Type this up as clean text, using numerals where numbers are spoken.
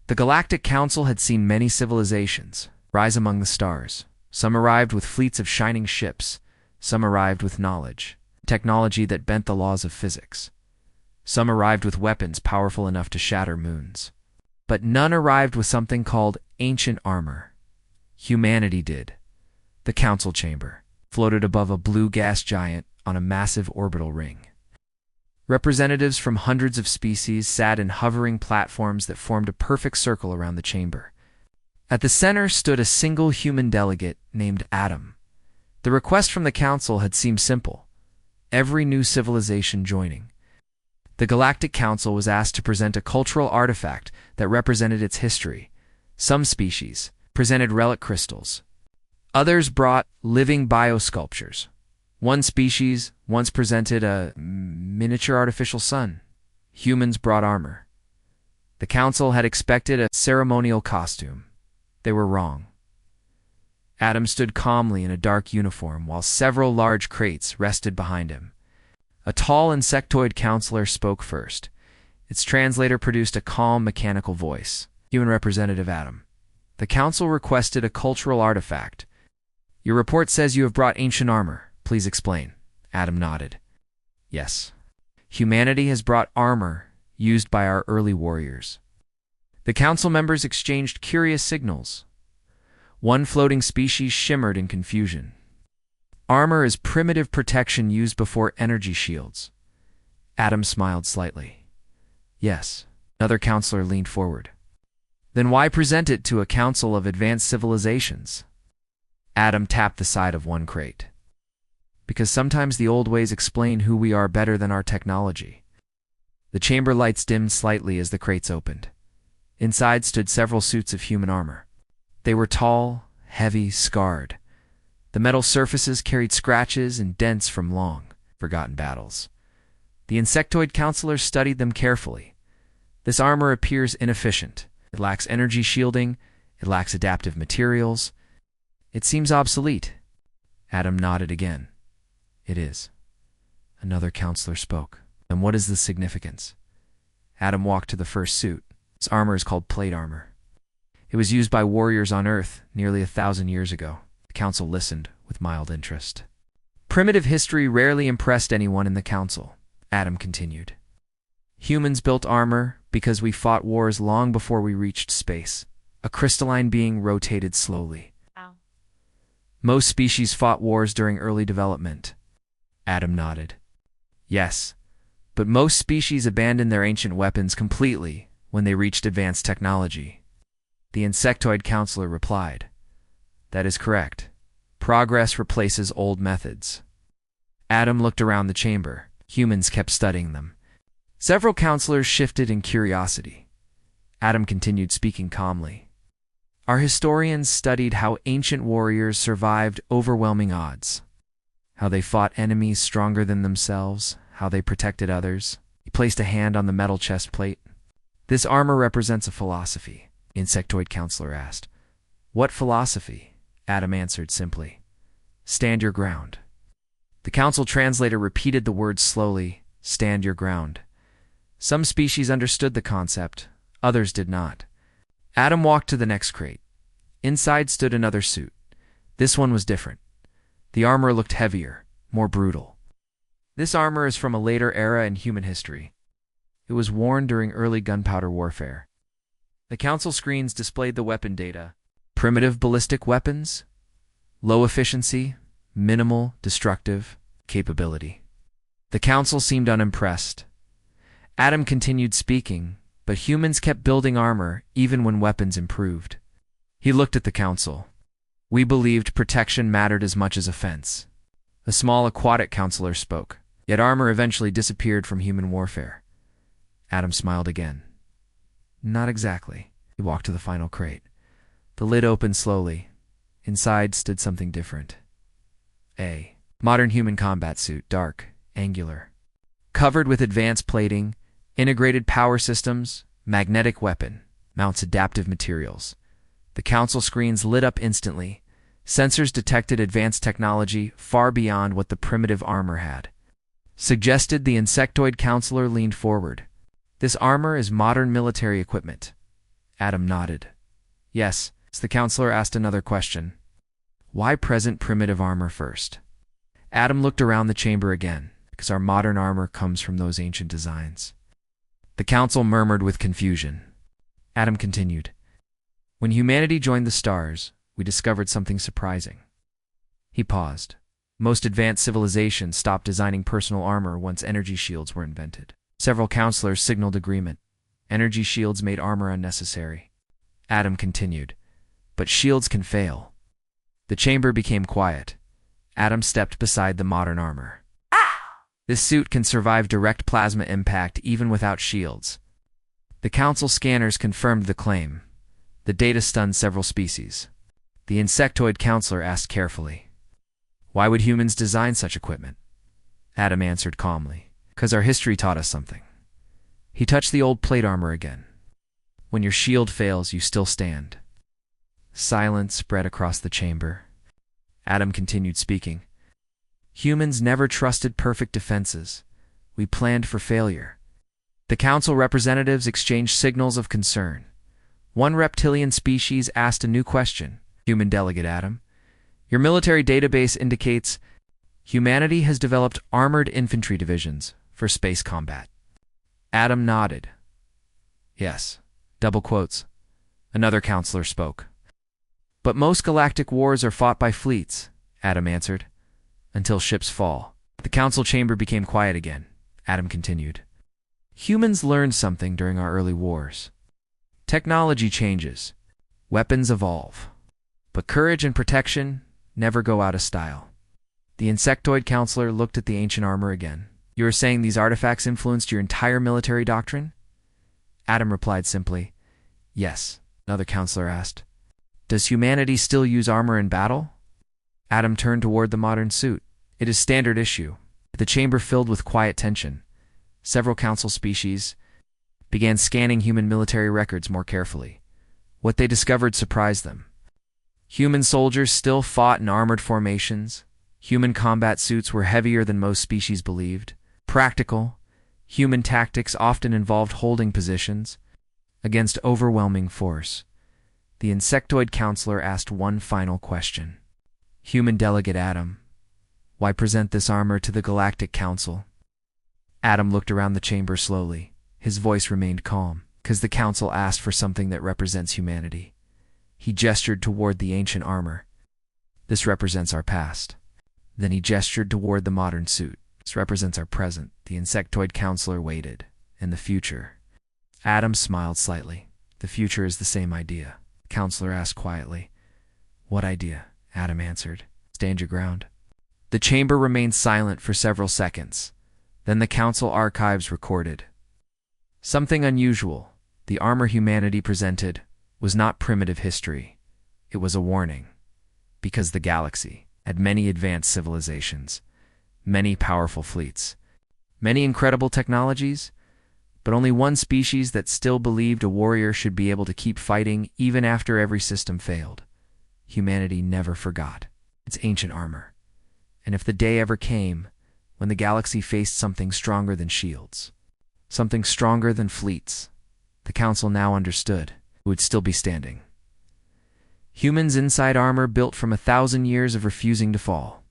The Galactic Council had seen many civilizations rise among the stars. Some arrived with fleets of shining ships. Some arrived with knowledge, technology that bent the laws of physics. Some arrived with weapons powerful enough to shatter moons. But none arrived with something called ancient armor. Humanity did. The Council Chamber floated above a blue gas giant on a massive orbital ring. Representatives from hundreds of species sat in hovering platforms that formed a perfect circle around the chamber. At the center stood a single human delegate named Adam. The request from the Council had seemed simple: every new civilization joining. The Galactic Council was asked to present a cultural artifact that represented its history. Some species presented relic crystals. Others brought living biosculptures. One species once presented a miniature artificial sun. Humans brought armor. The Council had expected a ceremonial costume. They were wrong. Adam stood calmly in a dark uniform while several large crates rested behind him. A tall insectoid counselor spoke first. Its translator produced a calm, mechanical voice. Human Representative Adam. The Council requested a cultural artifact. Your report says you have brought ancient armor. Please explain. Adam nodded. Yes. Humanity has brought armor used by our early warriors. The Council members exchanged curious signals. One floating species shimmered in confusion. Armor is primitive protection used before energy shields. Adam smiled slightly. Yes. Another counselor leaned forward. Then why present it to a council of advanced civilizations? Adam tapped the side of one crate. Because sometimes the old ways explain who we are better than our technology. The chamber lights dimmed slightly as the crates opened. Inside stood several suits of human armor. They were tall, heavy, scarred. The metal surfaces carried scratches and dents from long, forgotten battles. The insectoid counselors studied them carefully. This armor appears inefficient. It lacks energy shielding. It lacks adaptive materials. It seems obsolete. Adam nodded again. It is. Another counselor spoke. And what is the significance? Adam walked to the first suit. Its armor is called plate armor. It was used by warriors on Earth nearly 1,000 years ago. The Council listened with mild interest. Primitive history rarely impressed anyone in the Council, Adam continued. Humans built armor because we fought wars long before we reached space. A crystalline being rotated slowly. Wow. Most species fought wars during early development. Adam nodded. Yes, but most species abandoned their ancient weapons completely when they reached advanced technology. The insectoid counselor replied. That is correct. Progress replaces old methods. Adam looked around the chamber. Humans kept studying them. Several counselors shifted in curiosity. Adam continued speaking calmly. Our historians studied how ancient warriors survived overwhelming odds. How they fought enemies stronger than themselves. How they protected others. He placed a hand on the metal chest plate. This armor represents a philosophy, insectoid counselor asked. What philosophy? Adam answered simply. Stand your ground. The council translator repeated the words slowly. Stand your ground. Some species understood the concept, others did not. Adam walked to the next crate. Inside stood another suit. This one was different. The armor looked heavier, more brutal. This armor is from a later era in human history. It was worn during early gunpowder warfare. The council screens displayed the weapon data. Primitive ballistic weapons, low efficiency, minimal destructive capability. The council seemed unimpressed. Adam continued speaking, but humans kept building armor even when weapons improved. He looked at the council. We believed protection mattered as much as offense. A small aquatic counselor spoke, yet armor eventually disappeared from human warfare. Adam smiled again. Not exactly. He walked to the final crate. The lid opened slowly. Inside stood something different. A modern human combat suit, dark, angular. Covered with advanced plating, integrated power systems, magnetic weapon, mounts adaptive materials. The council screens lit up instantly. Sensors detected advanced technology far beyond what the primitive armor had. Suggested the insectoid counselor leaned forward. This armor is modern military equipment. Adam nodded. Yes. The counselor asked another question. Why present primitive armor first? Adam looked around the chamber again, because our modern armor comes from those ancient designs. The council murmured with confusion. Adam continued. When humanity joined the stars, we discovered something surprising. He paused. Most advanced civilizations stopped designing personal armor once energy shields were invented. Several counselors signaled agreement. Energy shields made armor unnecessary. Adam continued. But shields can fail. The chamber became quiet. Adam stepped beside the modern armor. This suit can survive direct plasma impact even without shields. The council scanners confirmed the claim. The data stunned several species. The insectoid counselor asked carefully, Why would humans design such equipment? Adam answered calmly, Because our history taught us something. He touched the old plate armor again. When your shield fails, you still stand. Silence spread across the chamber. Adam continued speaking. Humans never trusted perfect defenses. We planned for failure. The council representatives exchanged signals of concern. One reptilian species asked a new question. Human delegate Adam, your military database indicates humanity has developed armored infantry divisions for space combat. Adam nodded. Yes. Double quotes. Another counselor spoke. But most galactic wars are fought by fleets, Adam answered, until ships fall. The council chamber became quiet again. Adam continued. Humans learned something during our early wars. Technology changes. Weapons evolve. But courage and protection never go out of style. The insectoid counselor looked at the ancient armor again. You are saying these artifacts influenced your entire military doctrine? Adam replied simply, Yes. Another counselor asked, Does humanity still use armor in battle? Adam turned toward the modern suit. It is standard issue. The chamber filled with quiet tension. Several council species began scanning human military records more carefully. What they discovered surprised them. Human soldiers still fought in armored formations. Human combat suits were heavier than most species believed. Practical, human tactics often involved holding positions against overwhelming force. The insectoid counselor asked one final question. Human delegate Adam, why present this armor to the Galactic Council? Adam looked around the chamber slowly. His voice remained calm, because the council asked for something that represents humanity. He gestured toward the ancient armor. This represents our past. Then he gestured toward the modern suit. This represents our present. The insectoid counselor waited. And the future. Adam smiled slightly. The future is the same idea. The counselor asked quietly. What idea? Adam answered. Stand your ground. The chamber remained silent for several seconds. Then the council archives recorded. Something unusual. The armor humanity presented was not primitive history. It was a warning. Because the galaxy had many advanced civilizations, many powerful fleets, many incredible technologies, but only one species that still believed a warrior should be able to keep fighting even after every system failed. Humanity never forgot its ancient armor. And if the day ever came when the galaxy faced something stronger than shields, something stronger than fleets, the council now understood it would still be standing. Humans inside armor built from 1,000 years of refusing to fall.